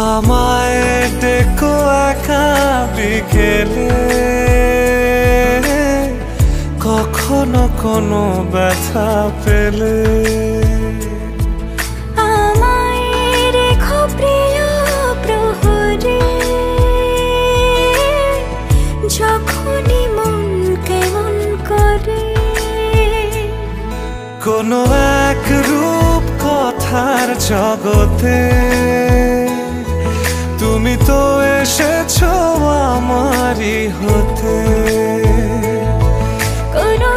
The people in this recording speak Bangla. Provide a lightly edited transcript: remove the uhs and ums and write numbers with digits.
আমায় ডেকো একা বিকেলে, কখনো কোনো ব্যথা পেলে। আমায় রেখো প্রিয় প্রহরে, যখনই মন কেমন করে। কোনো এক রূপ কথার জগতে তুমি তো এসেছো আমারই হতে। কোনো